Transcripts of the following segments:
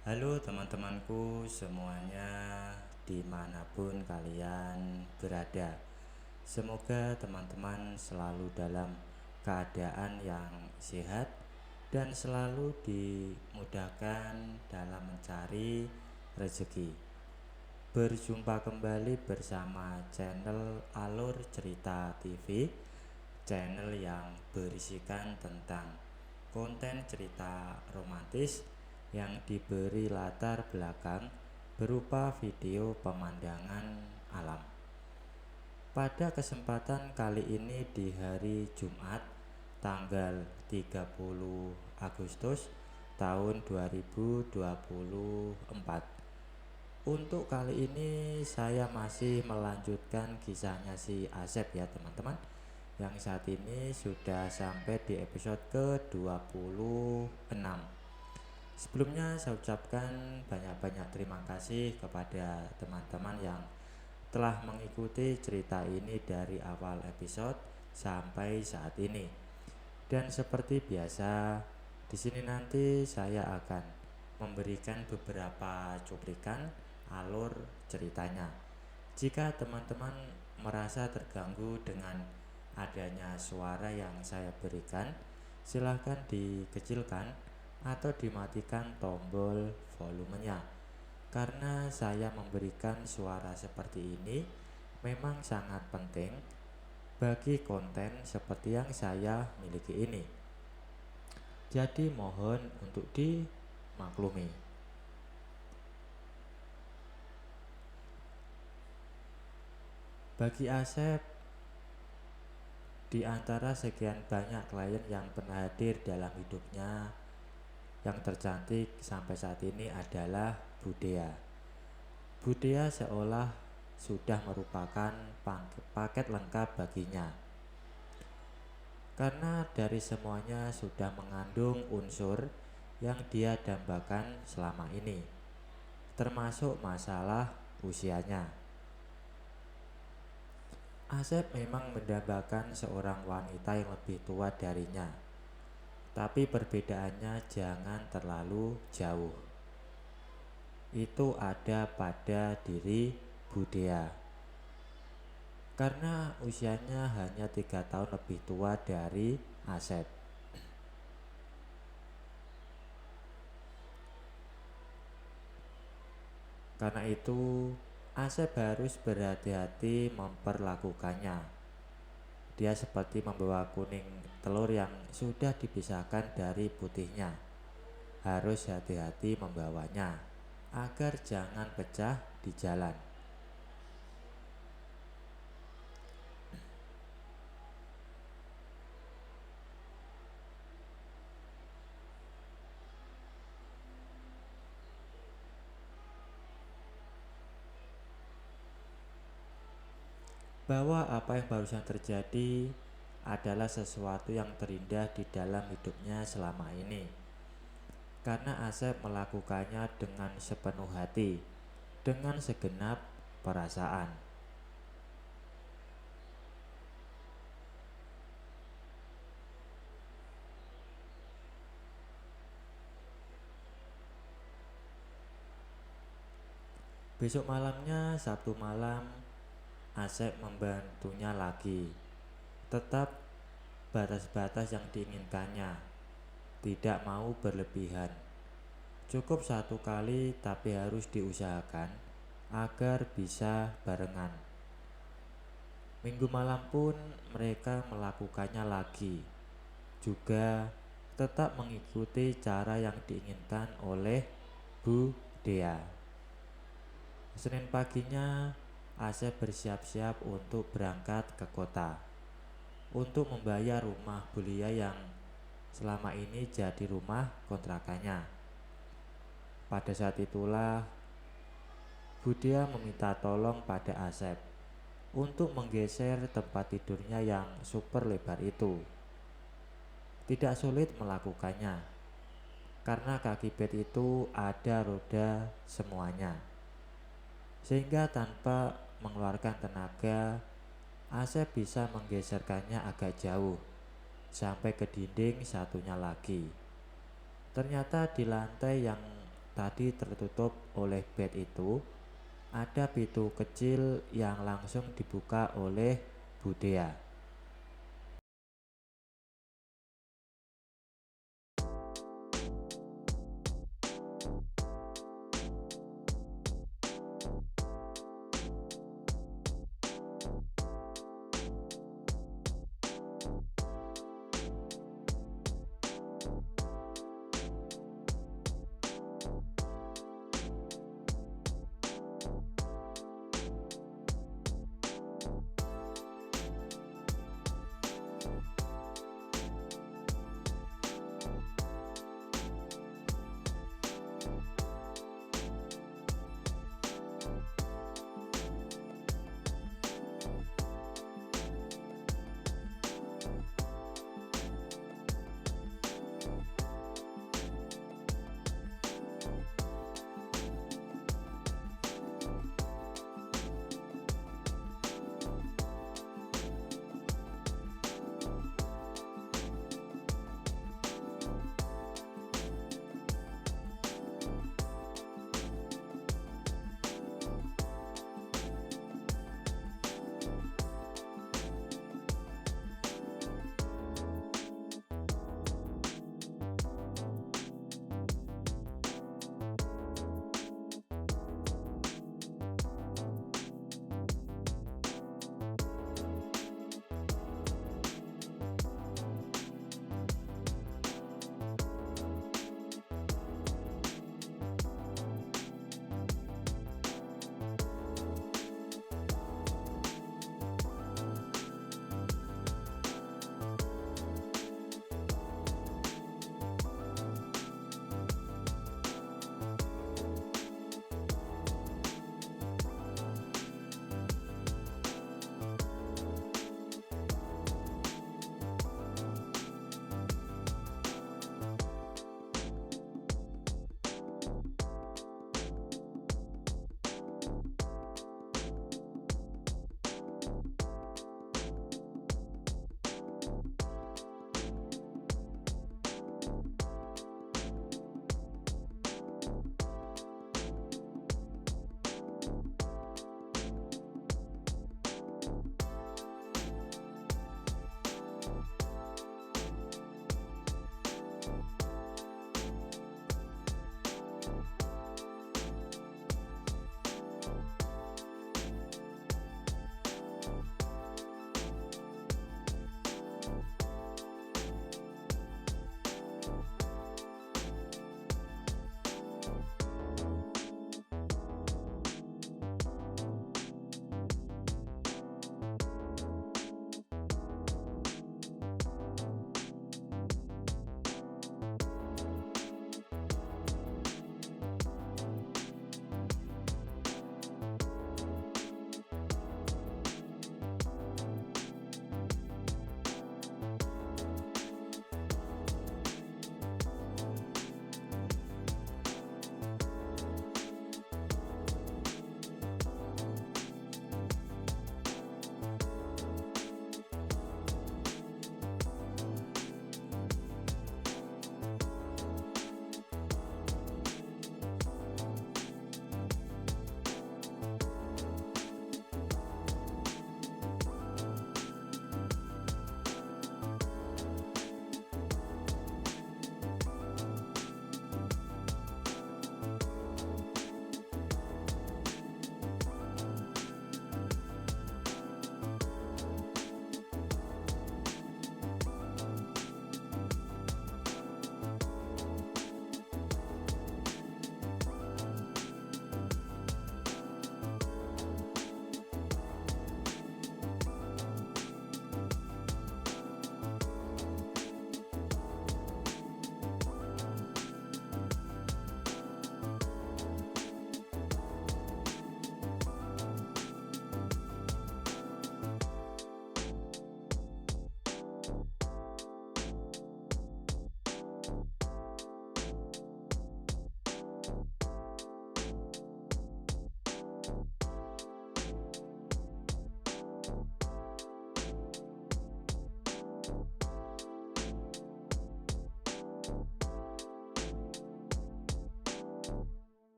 Halo teman-temanku semuanya dimanapun kalian berada. Semoga teman-teman selalu dalam keadaan yang sehat dan selalu dimudahkan dalam mencari rezeki. Berjumpa kembali bersama channel Alur Cerita TV, channel yang berisikan tentang konten cerita romantis yang diberi latar belakang berupa video pemandangan alam. Pada kesempatan kali ini di hari Jumat tanggal 30 Agustus tahun 2024. Untuk kali ini saya masih melanjutkan kisahnya si Asep ya teman-teman, yang saat ini sudah sampai di episode ke-26. Sebelumnya saya ucapkan banyak-banyak terima kasih kepada teman-teman yang telah mengikuti cerita ini dari awal episode sampai saat ini. Dan seperti biasa, di sini nanti saya akan memberikan beberapa cuplikan alur ceritanya. Jika teman-teman merasa terganggu dengan adanya suara yang saya berikan, silahkan dikecilkan atau dimatikan tombol volumenya. Karena saya memberikan suara seperti ini memang sangat penting bagi konten seperti yang saya miliki ini. Jadi mohon untuk dimaklumi. Bagi Asep, di antara sekian banyak klien yang pernah hadir dalam hidupnya, yang tercantik sampai saat ini adalah Budea. Budea seolah sudah merupakan paket lengkap baginya, karena dari semuanya sudah mengandung unsur yang dia dambakan selama ini, termasuk masalah usianya. Asep memang mendambakan seorang wanita yang lebih tua darinya, tapi perbedaannya jangan terlalu jauh. Itu ada pada diri Budea, karena usianya hanya 3 tahun lebih tua dari Asep. Karena itu Asep harus berhati-hati memperlakukannya. Dia seperti membawa kuning telur yang sudah dipisahkan dari putihnya. Harus hati-hati membawanya agar jangan pecah di jalan. Bahwa apa yang barusan terjadi adalah sesuatu yang terindah di dalam hidupnya selama ini, karena Asep melakukannya dengan sepenuh hati, dengan segenap perasaan. Besok malamnya, Sabtu malam, Asep membantunya lagi. Tetap batas-batas yang diinginkannya, tidak mau berlebihan. Cukup satu kali, tapi harus diusahakan agar bisa barengan. Minggu malam pun mereka melakukannya lagi, juga tetap mengikuti cara yang diinginkan oleh Bu Dea. Senin paginya Asep bersiap-siap untuk berangkat ke kota untuk membayar rumah Bulia yang selama ini jadi rumah kontrakannya. Pada saat itulah Budia meminta tolong pada Asep untuk menggeser tempat tidurnya yang super lebar itu. Tidak sulit melakukannya, karena kaki bed itu ada roda semuanya, sehingga tanpa mengeluarkan tenaga, Asep bisa menggeserkannya agak jauh sampai ke dinding satunya lagi. Ternyata di lantai yang tadi tertutup oleh bed itu, ada pintu kecil yang langsung dibuka oleh Budea.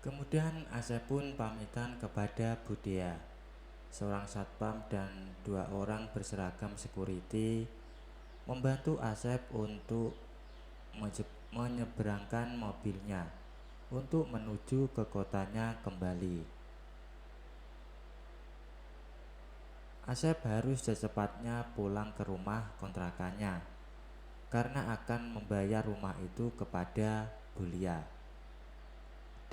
Kemudian Asep pun pamitan kepada Budea. Seorang satpam dan 2 orang berseragam security membantu Asep untuk menyeberangkan mobilnya untuk menuju ke kotanya kembali. Asep harus secepatnya pulang ke rumah kontrakannya karena akan membayar rumah itu kepada Bulia.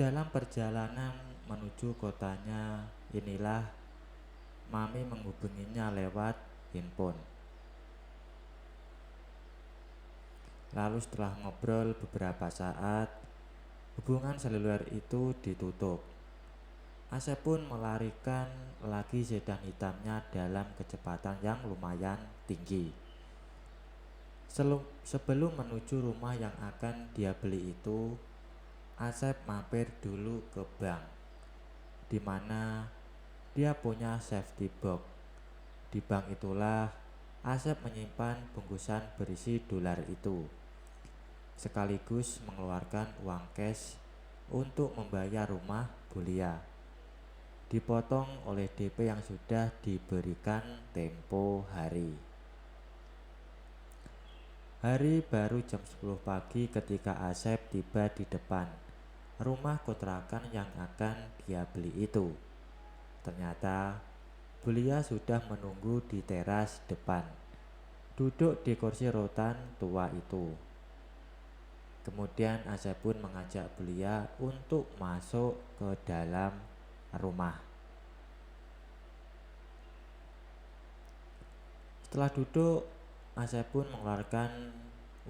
Dalam perjalanan menuju kotanya inilah Mami menghubunginya lewat handphone. Lalu setelah ngobrol beberapa saat, hubungan seluler itu ditutup. Asep pun melarikan lagi sedan hitamnya dalam kecepatan yang lumayan tinggi. Sebelum menuju rumah yang akan dia beli itu, Asep mampir dulu ke bank, di mana dia punya safety box. Di bank itulah Asep menyimpan bungkusan berisi dolar itu, sekaligus mengeluarkan uang cash untuk membayar rumah Bulia, dipotong oleh DP yang sudah diberikan tempo hari. Hari baru jam 10 pagi ketika Asep tiba di depan rumah kontrakan yang akan dia beli itu. Ternyata Bulia sudah menunggu di teras depan, duduk di kursi rotan tua itu. Kemudian Asep pun mengajak Bulia untuk masuk ke dalam rumah. Setelah duduk, Asep pun mengeluarkan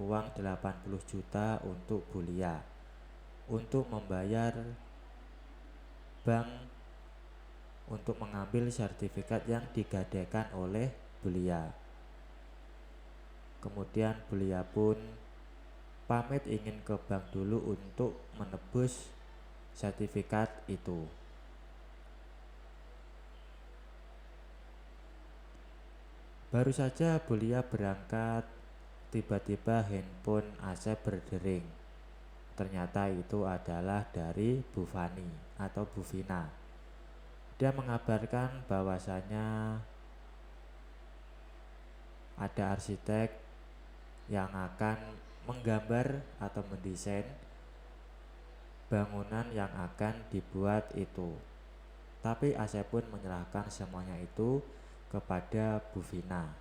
uang 80 juta untuk Bulia untuk membayar bank untuk mengambil sertifikat yang digadaikan oleh Bulia. Kemudian Bulia pun pamit ingin ke bank dulu untuk menebus sertifikat itu. Baru saja Bulia berangkat, tiba-tiba handphone Asep berdering. Ternyata itu adalah dari Bu Fani atau Bu Vina. Dia mengabarkan bahwasanya ada arsitek yang akan menggambar atau mendesain bangunan yang akan dibuat itu. Tapi Asep pun menyerahkan semuanya itu kepada Bu Vina.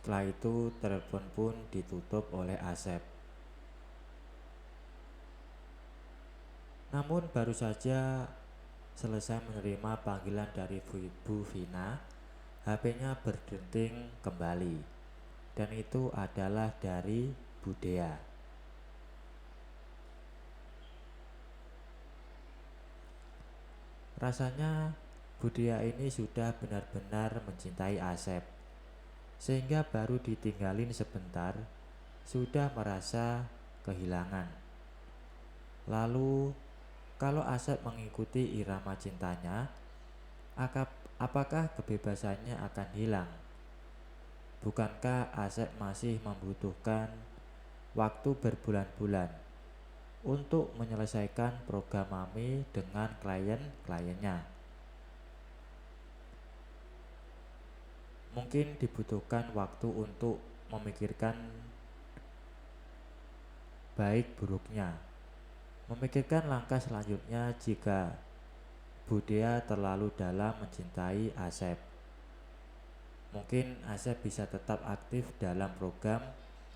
Setelah itu telepon pun ditutup oleh Asep. Namun baru saja selesai menerima panggilan dari Bu Vina, HP-nya berdenting kembali, dan itu adalah dari Budea. Rasanya Budea ini sudah benar-benar mencintai Asep, sehingga baru ditinggalin sebentar sudah merasa kehilangan. Lalu kalau Asep mengikuti irama cintanya, apakah kebebasannya akan hilang? Bukankah Asep masih membutuhkan waktu berbulan-bulan untuk menyelesaikan program Mami dengan klien-kliennya? Mungkin dibutuhkan waktu untuk memikirkan baik buruknya, memikirkan langkah selanjutnya jika Budea terlalu dalam mencintai Asep. Mungkin Asep bisa tetap aktif dalam program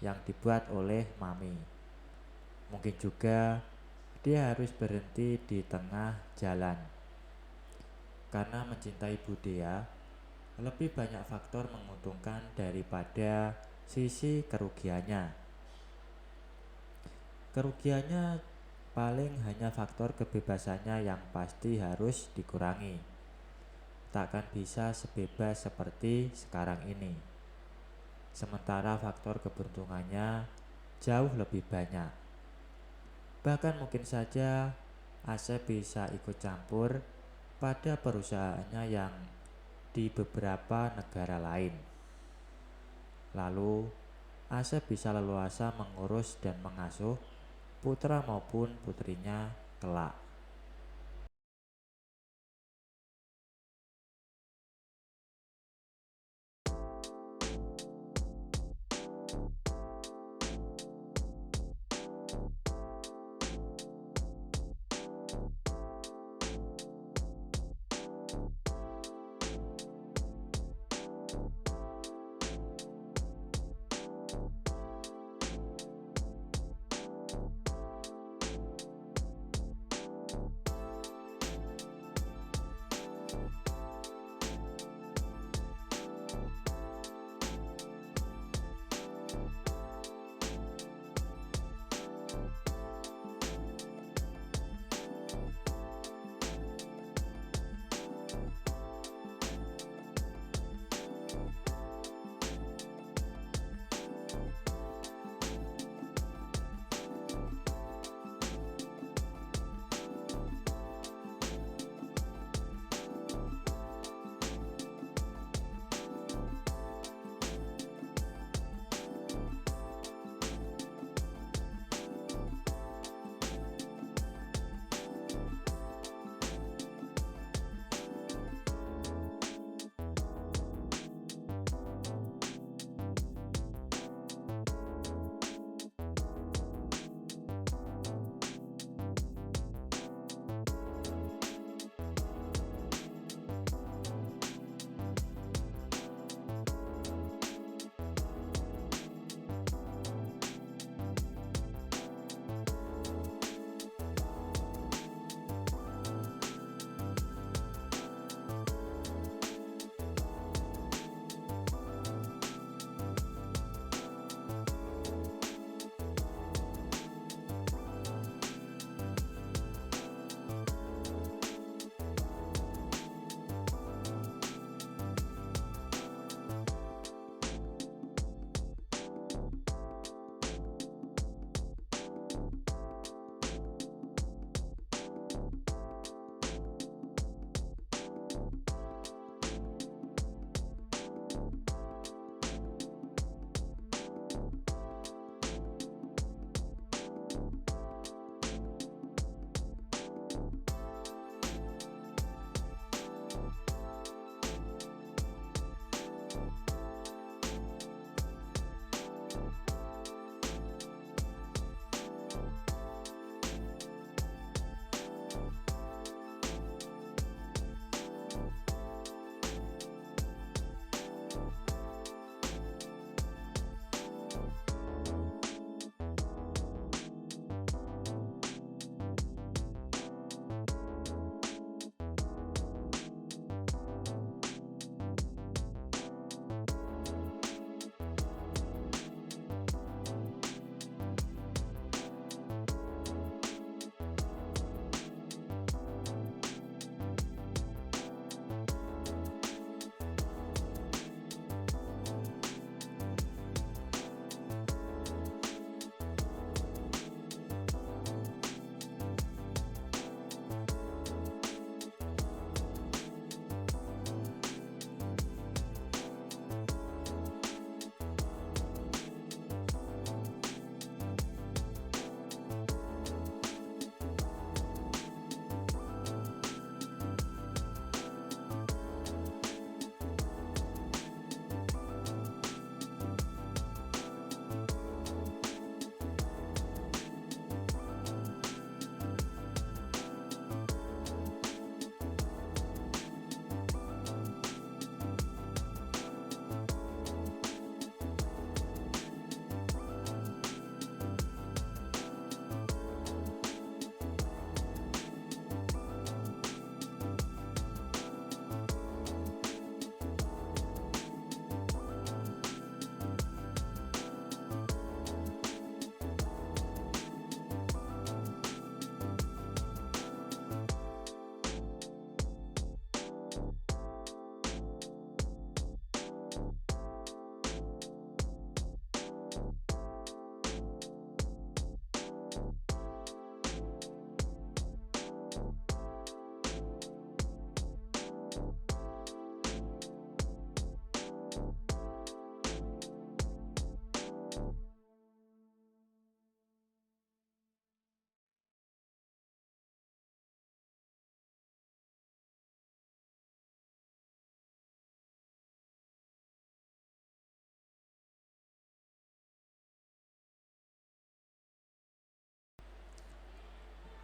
yang dibuat oleh Mami. Mungkin juga dia harus berhenti di tengah jalan. Karena mencintai Budea, lebih banyak faktor menguntungkan daripada sisi kerugiannya. Kerugiannya paling hanya faktor kebebasannya yang pasti harus dikurangi. Takkan bisa sebebas seperti sekarang ini. Sementara faktor keberuntungannya jauh lebih banyak. Bahkan mungkin saja Asep bisa ikut campur pada perusahaannya yang di beberapa negara lain. Lalu Asep bisa leluasa mengurus dan mengasuh putra maupun putrinya kelak.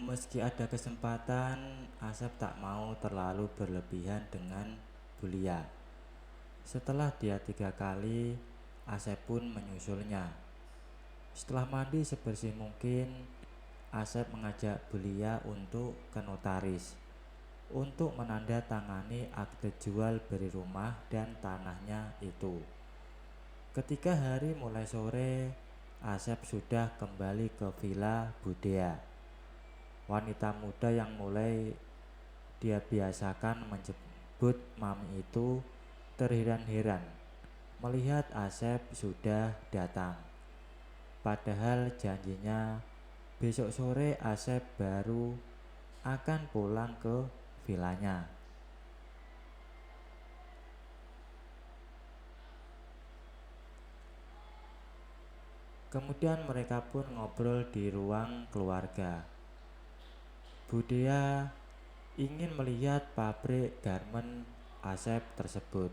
Meski ada kesempatan, Asep tak mau terlalu berlebihan dengan Bulia. Setelah dia 3 kali, Asep pun menyusulnya. Setelah mandi sebersih mungkin, Asep mengajak Bulia untuk ke notaris untuk menandatangani akte jual beli rumah dan tanahnya itu. Ketika hari mulai sore, Asep sudah kembali ke villa Budea. Wanita muda yang mulai dia biasakan menyebut Mami itu terheran-heran melihat Asep sudah datang. Padahal janjinya besok sore Asep baru akan pulang ke vilanya. Kemudian mereka pun ngobrol di ruang keluarga. Budea ingin melihat pabrik garmen Asep tersebut.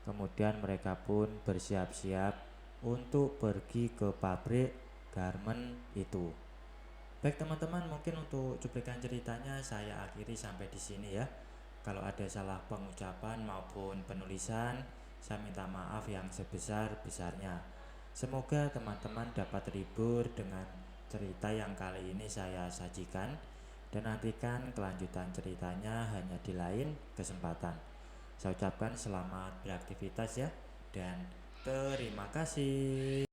Kemudian mereka pun bersiap-siap untuk pergi ke pabrik garmen itu. Baik teman-teman, mungkin untuk cuplikan ceritanya saya akhiri sampai di sini ya. Kalau ada salah pengucapan maupun penulisan, saya minta maaf yang sebesar-besarnya. Semoga teman-teman dapat terhibur dengan cerita yang kali ini saya sajikan, dan nantikan kelanjutan ceritanya hanya di lain kesempatan. Saya ucapkan selamat beraktivitas ya, dan terima kasih.